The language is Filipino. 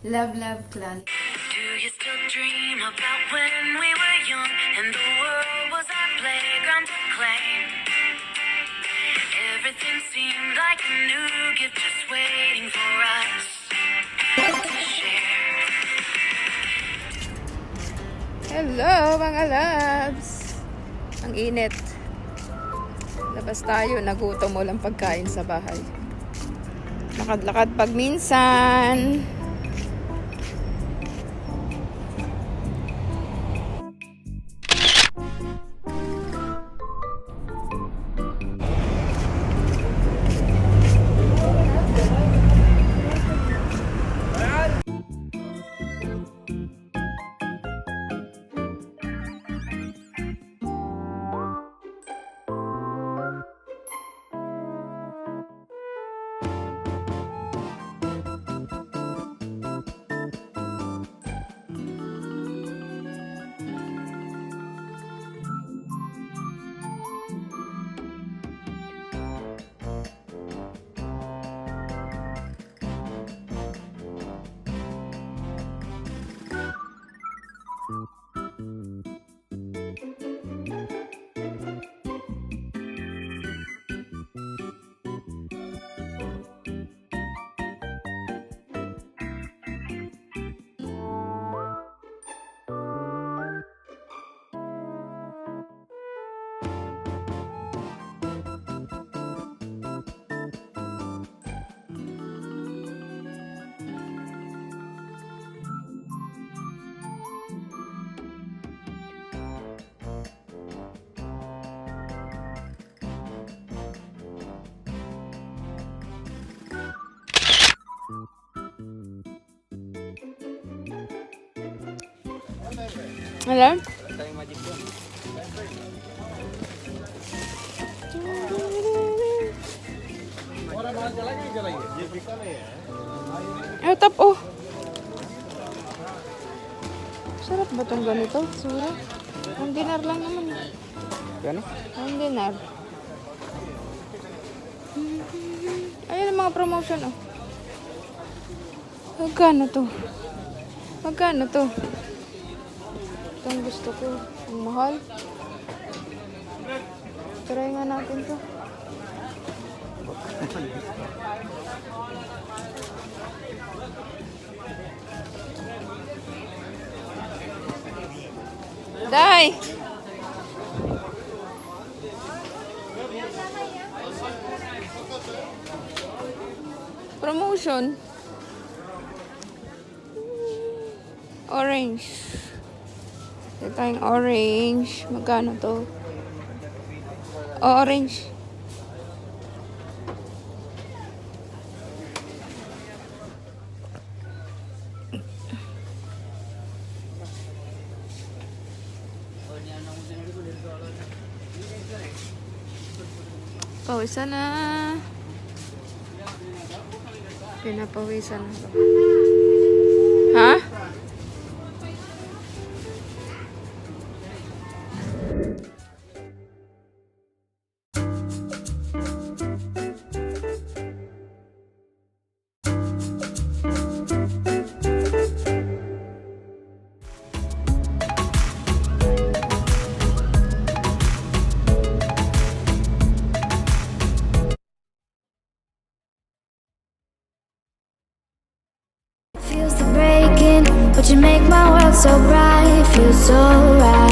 Love Love Clan. Do you still dream about when we were young and the world was our playground to claim? Everything seemed like a new gift just waiting for us to share. Hello mga loves! Ang init. Labas tayo, nagutom, walang pagkain sa bahay. Lakad-lakad pag minsan. Alam? Ay, tap, oh. Sarap ba itong ganito? Sura? Ang dinar lang naman. Gano? Ang dinar. Ayan ang mga promotion, oh. Magkano to? Magkano to? Itong gusto ko. Ang mahal. Try nga natin to. Day! Promotion. Orange. Ito tayong orange. Magkano to? Oh, orange. Pawisan na. Pinapawisan na. Ha? Feels the breaking, but you make my world so bright. Feels so right.